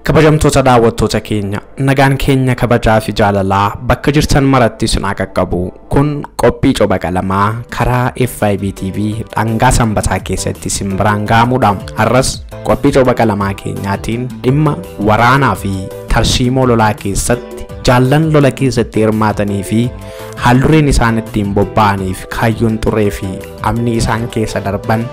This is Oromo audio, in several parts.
Kabajamtoota daawwattoota keenya nagaan keenya kabajaa fi jaalalaa bakka jirtan maratti isin haa qaqqabu. Kun qophii coba qalamaa karaa FIB TV dhangaa sanbataa keessatti isin biraan ga'amudha. Har'as qophii coba qalamaa keenyaatiin dhimma waraanaa fi tarsiimoo lolaa keessatti jaallan lola keessatti hirmaatanii fi haldureen isaan ittiin bobba'aniif kaayyoon xuree fi amni isaan keessa darban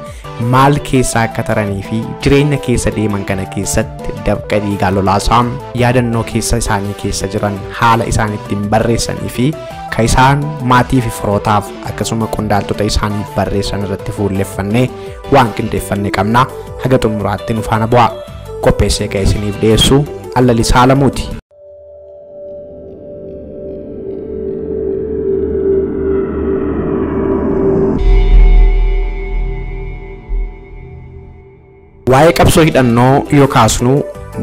maal keessa akka taranii fi jireenya keessa deeman kana keessatti dabqa dhiigaa lolaasaan yaadannoo keessa isaanii keessa jiran haala isaan ittiin barreessanii fi ka isaan maatii fi firootaaf akkasuma qondaaltota isaaniif barreessan irratti fuulleffannee waan qindeeffannee qabna. Haga xumuraatti nu faana bu'aa. Qopheessee ga'e isiniif dhiyeessu Allali Saalamuuti. Waa'ee qabsoo hidhannoo yoo kaasnu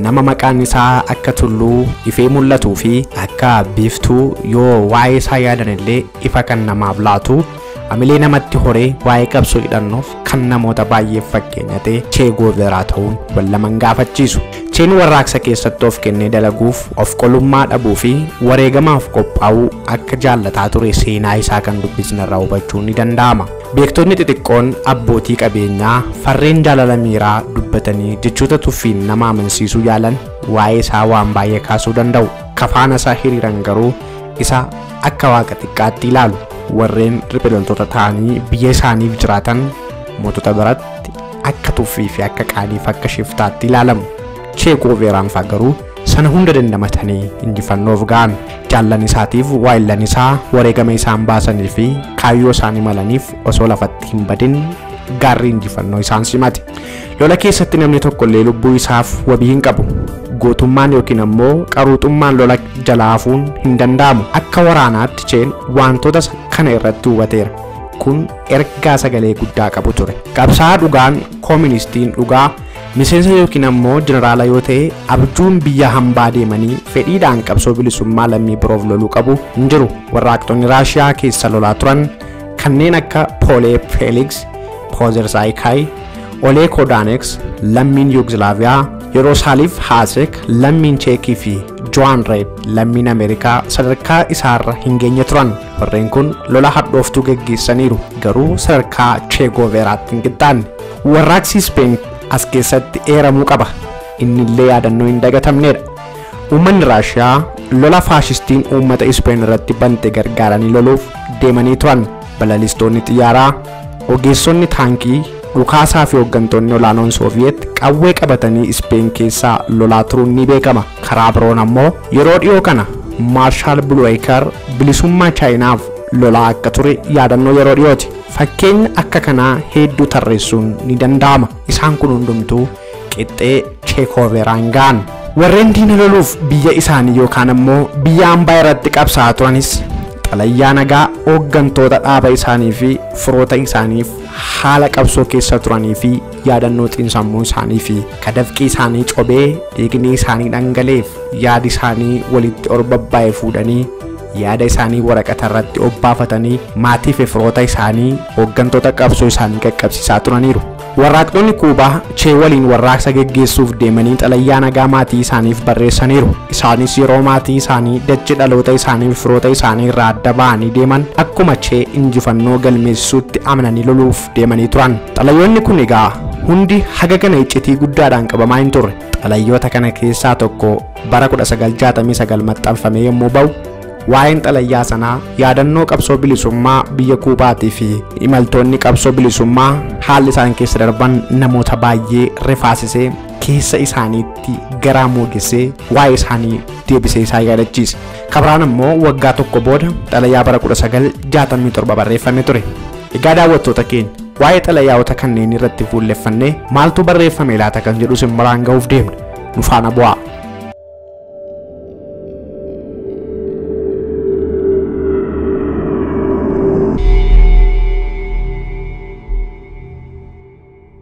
nama maqaan isaa akka tulluu ifee mul'atuu fi akka biiftuu yoo waa'ee isaa yaadan illee ifa kan namaaf laatu amilee namatti horee waa'ee qabsoo hidhannoof kan namoota baay'eef fakkeenya ta'e Che Guevara ta'uun wallaman gaafachiisu. Cheen warraaqsa keessatti of kennee dalaguuf of qolummaa dhabuu fi wareegamaaf qophaa'uu akka jaallataa ture seenaa isaa kan dubbisnarraa hubachuun ni danda'ama. Beektonni xixiqqoon abbootii qabeenyaa farreen jaalala miiraa dubbatanii jechoota tuffiin nama amansiisuu yaalan waa'ee isaa waan baay'ee kaasuu danda'u. Kafaana isaa hiriiran garuu isa akka waaqa xiqqaatti ilaalu. Warreen riphiloltoota ta'anii biyya isaaniif jiraatan mootota biratti akka tuffii fi akka qaaniif akka shiftaatti ilaalamu. Che Guevaraan fa'aa garuu sana hunda dandamatanii injifannoof ga'an. Jaallan isaatiif waa'illan isaa wareegama isaan baasanii fi kaayyoo isaanii malaniif osoo lafatti hin badin gaarri injifannoo isaan simate. Lola keessatti namni tokko illee lubbuu isaaf wabii hin qabu. Gootummaan yookiin ammoo qaruuxummaan lola jalaa hafuun hin danda'amu. Akka waraanaatti Cheen wantoota kana irratti hubateera. Kun ergaa sagalee guddaa qabu ture. Qabsaa'aa dhugaan kooministiin dhugaa miseensa yookiin ammoo jeneraala yoo ta'e abjuun biyya hambaa deemanii fedhiidhaan qabsoo bilisummaa lammii biroof loluu qabu hin jiru. Warraaqxonni Raashiyaa keessa lolaa turan kanneen akka Poolee Feeliks Pozersaayikaay, Olee Kodaaneks lammiin Yuugilaaviyaa, Yeroosaaliif Haasek lammiin Cheekii fi Joan Reed lammiin Ameerikaa sadarkaa isaarra hin geenye turan. Warreen kun lola hadhooftuu geggeessaniiru garuu sadarkaa Che Guevaraatti hin qixxaanne. Warraaqsi Speen as keessatti eeramuu qaba. Inni illee yaadannoo hin dagatamnedha. Uummanni Raashiyaa lola faashistiin uummata Speen irratti bante gargaaranii loluuf deemanii turan. Balalistoonni xiyyaaraa, ogeessonni taankii, dhukaasaa fi hooggantoonni olaanoon Sooviyeet qawwee qabatanii Speen keessaa lolaa turuun ni beekama. Karaa biroon ammoo yeroo dhiyoo kana Maarshaal Buluweekar bilisummaa Chaayinaaf lolaa akka ture yaadannoo yeroo dhiyooti. Fakkeenya akka kanaa hedduu tarreessuun ni danda'ama. Isaan kun hundumtuu qixxee Che Guevaraan ga'an. Warreen diina loluuf biyya isaanii yookaan ammoo biyya hambaa irratti qabsaa'aa turanis xalayyaa nagaa hooggantoota dhaaba isaanii fi firoota isaaniif haala qabsoo keessa turanii fi yaadannoo xiinsammuu isaanii fi kadafqii isaanii cobee dhiigni isaanii dhangaleef yaadi isaanii walitti ol babbaa'ee fuudhanii yaada isaanii waraqata irratti obbaafatanii maatii fi firoota isaanii hooggantoota qabsoo isaanii qaqqabsiisaa turaniiru. Warraaqxonni Kuubaa Che waliin warraaqsa geggeessuuf deemanii xalayyaa nagaa maatii isaaniif barreessaniiru. Isaanis yeroo maatii isaanii dachee dhaloota isaanii fi firoota isaanii irraa adda ba'anii deeman akkuma Che injifannoo galmeessisuutti amananii loluuf deemanii turan. Xalayoonni kun egaa hundi haga kana iccitii guddaadhaan qabamaa hin turre. Xalayoota kana keessaa tokko bara 1969 maxxanfamee yommuu ba'u waa'een xalayyaa sanaa yaadannoo qabsoo bilisummaa biyya Kuubaatii fi imaltoonni qabsoo bilisummaa haalli isaan keessa darban namoota baay'ee rifaasisee keessa isaaniitti garaa moogessee waa'ee isaanii deebisee isaan yaadachiise. Kabiraan ammoo waggaa tokko booda xalayyaa bara 1967 barreeffame ture. Egaa daawwattoota keenya waa'ee xalayyaawota kanneen irratti fuulleffannee maaltu barreeffame laata kan jedhu isin biraan ga'uuf deemna. Nu faana bu'aa.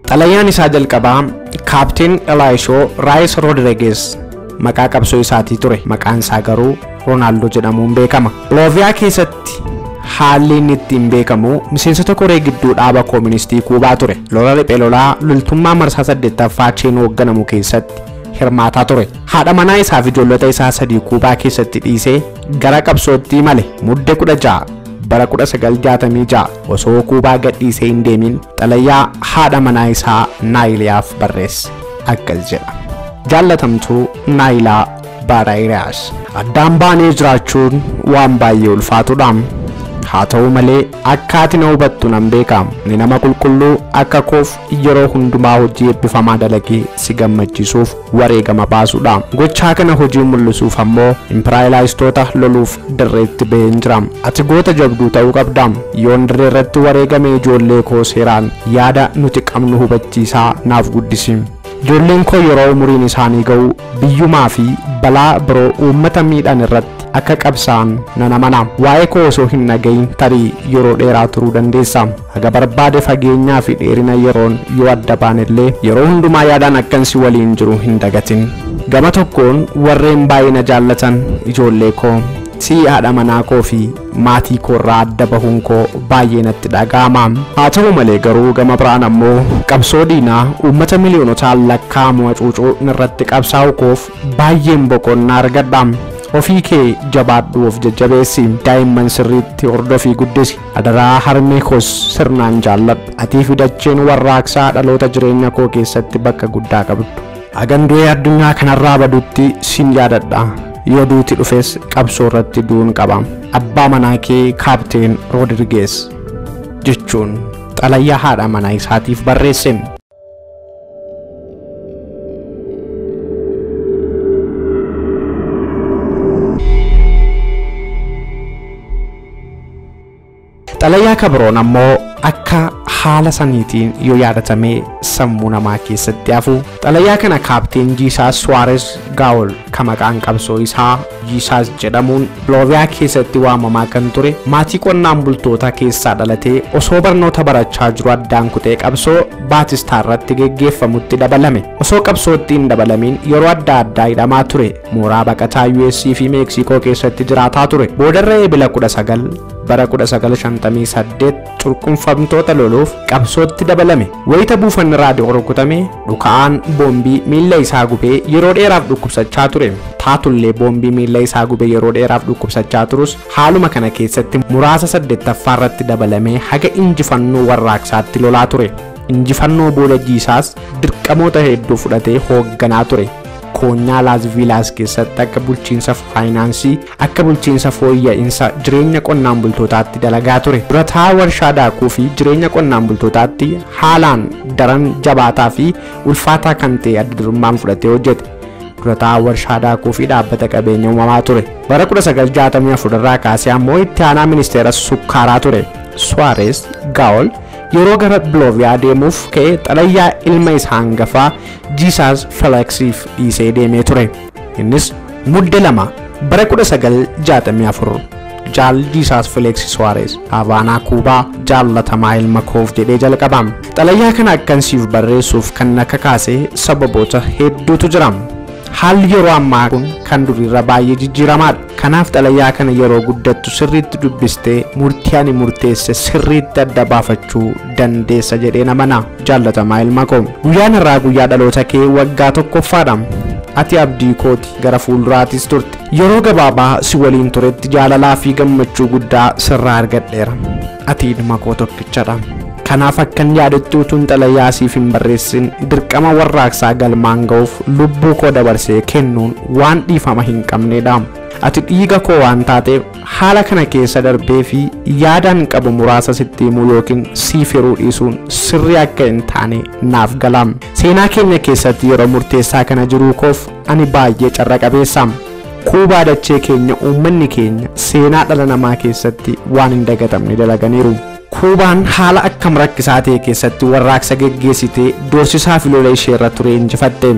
Xalayyaan isaa jalqabaa Kaapteen Elaayishoo Raayis Roodrigeez maqaa qabsoo isaatii ture. Maqaan isaa garuu Roonaaldoo jedhamuun beekama. Looviyaa keessatti haalli inni ittiin beekamu miseensota koree gidduu dhaaba kooministii Kuubaa ture. Lola riphee lolaa loltummaa marsaa 8ffaa Cheen hoogganamu keessatti hirmaataa ture. Haadha manaa isaa fi ijoollota isaa sadii Kuubaa keessatti dhiisee gara qabsootti male. Muddee 16 bara 1966 osoo Kuubaa gadhiisee hin deemin xalayaa haadha manaa isaa Naayiliyaaf barreesse. Akkas jedha: Jaallatamtuu Naayilaa Baaraayiraas, addaan baanee jiraachuun waan baay'ee ulfaatudha. Haa ta'u malee akka ati na hubattu nan beeka. Ni nama qulqulluu akka koof yeroo hundumaa hojii eebbifamaa dalagee si gammachiisuuf wareegama baasudha. Gochaa kana hojii mul'isuuf ammoo impiraayilaayistoota loluuf dirreetti baheen jira. Ati goota jabduu ta'uu qabda. Yoon dirree irratti wareegame ijoollee koo seeraan yaada nuti qabnu hubachiisaa naaf guddisi. Ijoolleen koo yeroo umuriin isaanii ga'u biyyumaa fi balaa biroo uummata miidhan irratti akka qabsaan nan amana. Waa'ee koo osoo hin dhagayin tarii yeroo dheeraa turuu dandeessa. Haga barbaade fageenyaa fi dheerina yeroon yoo adda baanellee yeroo hundumaa yaadaan akkan si waliin jiru hin dagatin. Gama tokkoon warreen baay'ee na jaallatan ijoollee koo, si haadha manaa koo fi maatii koo irraa adda bahuun koo baay'ee natti dhaga'ama. Haa ta'u malee garuu gama biraan ammoo qabsoo diinaa uummata miliyoonotaan lakkaa'amu hacuucuu irratti qabsaa'u koof baay'een boqonnaa argadha. Ofii kee jabaadhu, of jajjabeessi, daa'imman sirriitti hordofii guddisi. Adaraa harmee koos sirnaan jaalladhu. Atii fi dacheen warraaqsaa dhaloota jireenya koo keessatti bakka guddaa qabdu. Agandu'ee addunyaa kanarraa badutti sin yaadadha. Yoo duuti dhufes qabsoo irratti du'uun qaba. Abbaa manaa kee Kaapteen Roodirigees jechuun xalayaa haadha manaa isaatiif barreesse. Xalayaa kabroon ammoo akka haala saniitiin yoo yaadatamee sammuu namaa keessatti hafu. Xalayaa kana Kaapteen Jiisaas Suwaares Gaawol kan maqaan qabsoo isaa Jiisaas jedhamuun Bolooviyaa keessatti waamamaa kan ture, maatii qonnaan bultoota keessaa dhalatee osoo barnoota barachaa jiru addaan kutee qabsoo Baatistaa irratti geggeeffamutti dabalame. Osoo qabsootti hin dabalamin yeroo adda addaa hidhamaa ture. Mooraa baqataa US fi Meeksikoo keessatti jiraataa ture. Boodarra eebila 19 bara 1958 curqunfamtoota loluuf qabsootti dabalame. Wayita buufanni raadiyoo rukutame dhuka'aan boombii miilla isaa gubee yeroo dheeraaf dhukkubsachaa ture. Taatullee boombii miilla isaa gubee yeroo dheeraaf dhukkubsachaa turus haaluma kana keessatti muraasa 8ffaa irratti dabalamee haga injifannoo warraaqsaatti lolaa ture. Injifannoo booda Jiisaas dirqamoota hedduu fudhatee hoogganaa ture. Koonyaa Laas Viilaas keessatti akka bulchiinsa faayinaansii, akka bulchiinsa fooyya'insa jireenya qonnaan bultootaatti dalagaa ture. Durataa warshaa daakuu fi jireenya qonnaan bultootaatti haalaan daran jabaataa fi ulfaataa kan ta'e adda durummaan fudhatee hojjete. Durataa warshaa daakuu fi dhaabbata qabeenya uumamaa ture. Bara 1964 irraa kaasee ammoo itti aanaa ministeera sukkaaraa ture. Suwaares Gaawol yeroo gara Bolooviyaa deemuuf ka'e xalayaa ilma isaa hangafaa Jiisaas Feleksiif dhiisee deemee ture. Innis muddee 2 bara 1964 jaal Jiisaas Feliksi Suwaares Havaanaa Kuubaa jaallatamaa ilma koof jedhee jalqaba. Xalayaa kana akkan siif barreessuuf kan na kakaase sababoota hedduutu jira. Haalli yeroo ammaa kun kan duriirra baay'ee jijjiiramaadha. Kanaaf xalayaa kana yeroo guddattu sirriitti dubbistee murtii ani murteesse sirriitti adda baafachuu dandeessa jedhee amana. Jaallatamaa ilma koo, guyyaan irraa guyyaa dhaloota kee waggaa tokkoffaadha. Ati abdii kooti, gara fuulduraatis turte. Yeroo gabaabaa si waliin turetti jaalalaa fi gammachuu guddaa sirraa argadheera. Ati ilma koo tokkichadha. Kanaaf akkan yaadatti utuun xalayaa siif hin barreessin dirqama warraaqsaa galmaan ga'uuf lubbuu koo dabarsee kennuun waan dhiifama hin qabnedha. Ati dhiiga koo waan taateef haala kana keessa darbee fi yaadaan qabu muraasa sitti himuu yookiin siif hiruu dhiisuun sirrii akka hin taane naaf gala. Seenaa keenya keessatti yeroo murteessaa kana jiruu koof ani baay'ee carra qabeessa. Kuubaa dachee keenya uummanni keenya seenaa dhala namaa keessatti waan hin dagatamne dalaganiiru. Kuubaan haala akkam rakkisaa ta'e keessatti warraaqsa geggeessitee doorsisaa fi lola ishee irra ture injifatte.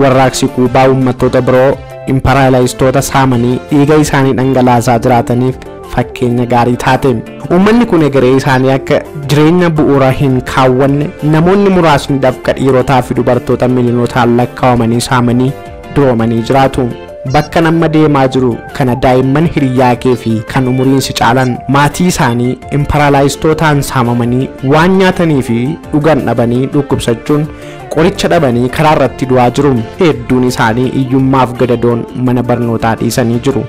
Warraaqsi Kuubaa uummattoota biroo imperialistoota saamanii dhiiga isaanii dhangalaasaa jiraataniif fakkeenya gaarii taate. Uummanni kun egeree isaanii akka jireenya bu'uura hin kaawwanne namoonni muraasni dafqa dhiirotaa fi dubartoota miliyoonotaan lakkaa'amanii saamanii duroomanii jiraatu. bakka nama deemaa jiru kana daa'imman hiriyaa kee fi kan umuriin si caalan maatii isaanii imparaalaayistootaan saamamanii waan nyaatanii fi dhugan dhabanii dhukkubsachuun qoricha dhabanii karaa irratti du'aa jiru. Hedduun isaanii iyyummaaf gadadoon mana barnootaa dhiisanii jiru.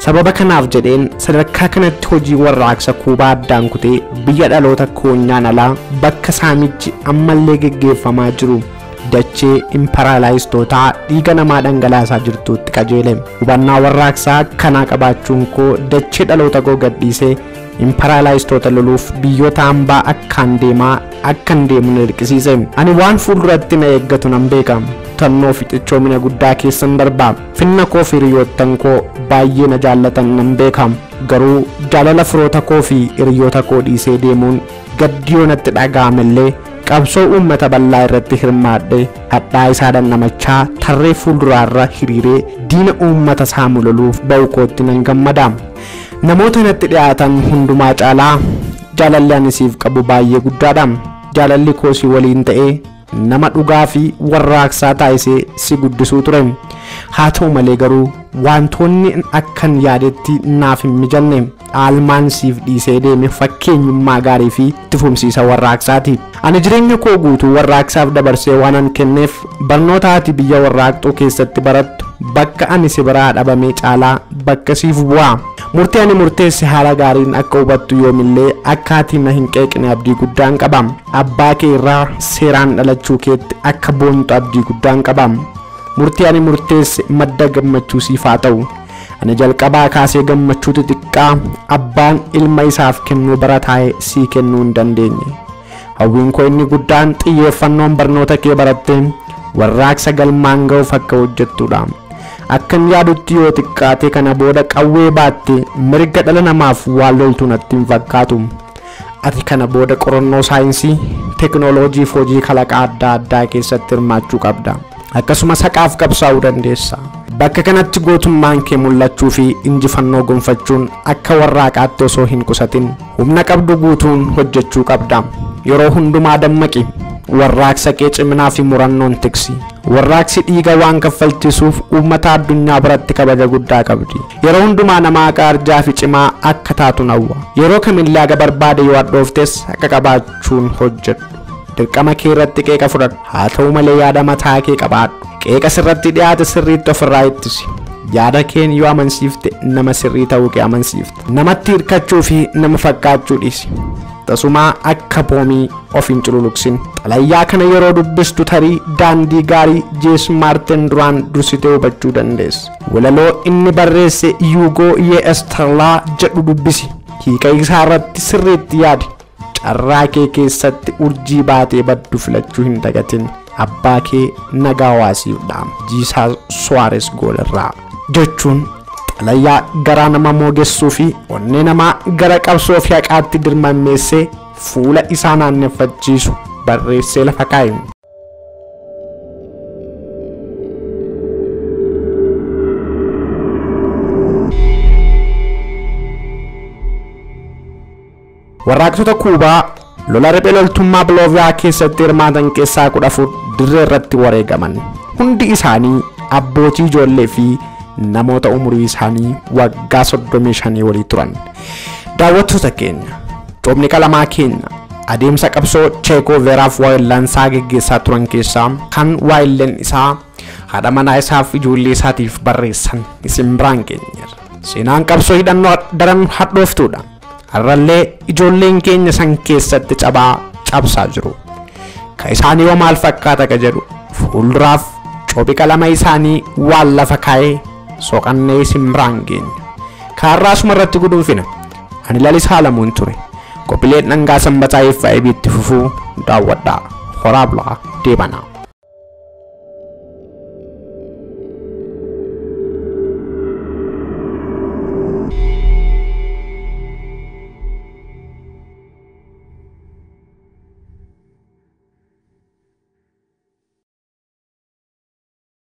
Sababa kanaaf jedheen sadarkaa kanatti hojii warraaqsa Kuubaa addaan kutee biyya dhaloota koonyaan alaa bakka saamichi ammallee geggeeffamaa jiru dachee imparaalaayistootaa dhiiga namaa dhangalaasaa jirtuutti qajeele. Hubannaa warraaqsaa kanaa qabaachuun koo dachee dhaloota koo gadhiisee imparaalaayistota loluuf biyyoota hambaa akkaan deemu na dirqisiise. Ani waan fuulduratti na eeggatu nan beeka. Tannoo fi xichoomina guddaa keessan darbaa. Finna koo fi hiriyoottan koo baay'ee na jaallatan nan beeka. Garuu jaalala firoota koo fi hiriyoota koo dhiisee deemuun gaddiyoo natti dhaga'amallee qabsoo uummata bal'aa irratti hirmaadhe hadhaa isaa dhandhamachaa tarree fuulduraarra hiriiree diina uummata saamu loluuf ba'u kootti nan gammada. Namoota natti dhiyaatan hundumaa caalaa jaalalli ani siif qabu baay'ee guddaadha. Jaalalli koo si waliin ta'ee nama dhugaa fi warraaqsaa taasisee si guddisuu ture. Haa ta'u malee garuu wantoonni akkan yaadetti naaf hin mijanne. Aalmaan siif dhiisee deeme fakkeenyummaa gaarii fi tifumsiisa warraaqsaati. Ani jireenya koo guutuu warraaqsaaf dabarsee waanan kenneef barnoota ati biyya warraaqxuu keessatti barattu bakka ani si biraa dhabamee caalaa bakka siif bu'aa. Murtii ani murteesse haala gaariin akka hubattu yoomillee akka ati na hin qeeqne abdii guddaan qaba. Abbaa kee irraa seeraan dhalachuu keetti akka boontu abdii guddaan qaba. Murtii ani murteesse madda gammachuu siif haa ta'u. Ani jalqabaa kaasee gammachuu xixiqqaa abbaan ilma isaaf kennuu barataa'e sii kennuu hin dandeenye. Hawwiin koo inni guddaan xiyyeeffannoon barnoota kee barattee warraaqsa galmaan ga'uuf akka hojjettudha. Akkan yaadutti yoo xiqqaate kana booda qawwee baatte mirga dhala namaaf waan loltu natti hin fakkaatu. Ati kana booda qorannoo saayinsii, teekinooloojii fi hojii kalaqaa adda addaa keessatti hirmaachuu qabda. Akkasumas haqaaf qabsaa'uu dandeessa. Bakka kanatti gootummaan kee mul'achuu fi injifannoo gonfachuun akka warraaqaatti osoo hin qusatin humna qabdu guutuun hojjechuu qabda. Yeroo hundumaa dammaqi. Warraaqsa kee ciminaa fi murannoon tiksi. Warraaqsi dhiiga waan kaffalchisuuf uummata addunyaa biratti kabaja guddaa qabdi. Yeroo hundumaa nama arjaa fi cimaa akka taatu nawwa. Yeroo kamillee aga barbaade yoo addooftes akka qabaachuun hojjedhu. Dirqama kee irratti qeeqa fudhadhu. Haa ta'u malee yaada mataa kee qabaadhu. Qeeqa sirratti dhiyaate sirriitti ofirraa ittisi. Yaada keen yoo amansiifte nama sirrii ta'uu kee amansiifte. Namatti hirkachuu fi nama fakkaachuu dhiisi. Tasumaa akka poomii of hin cululuqsin. Xalayyaa kana yeroo dubbistu tarii daandii gaarii Jees Maartin duraan dursitee hubachuu dandeessa. Walaloo inni barreesse Yuugoo Yeestarlaa jedhu dubbisi. Hiika isaa irratti sirriitti yaadi. Carraa kee keessatti urjii baatee baddu filachuu hin dagatin. Abbaa kee nagaa waasiif dhaama. Jiisaa Suwaares Goolarraa jechuun xalayyaa garaa nama moogessuu fi onnee namaa gara qabsoo fi haqaatti dirmammeessee fuula isaa naanneeffachiisu barreessee lafa kaa'e. Warraaqsota Kuubaa lola riphee loltummaa Bolooviyaa keessatti hirmaatan keessaa 14 dirree irratti wareegaman. Hundi isaanii abbootii ijoollee fi namoota umurii isaanii waggaa 35 walii turan. Daawwattoota keenya, coomni qalamaa keenya adeemsa qabsoo Cheekoo Veeraaf waa'illansaa geggeessaa turan keessaa kan waa'illeen isaa haadha manaa isaaf ijoollee isaatiif barreessan isin biraan geenyeerra. Seenaan qabsoo hidhannoo daran hadhooftuudha. Har'allee ijoolleen keenya san keessatti cabsaa jiru. Ka isaanii yoo maal fakkaata ka jedhu fuulduraaf coobi qalama isaanii waan lafa kaa'ee soqannee isin biraan geenya. Kaarraasuma irratti guduunfina. Ani Lalisaa Lamuun ture. Qophiileen dhangaa sanbataa eebbaa ibiitti fufuu daawwadhaa. Horaa bulaa deebanaa.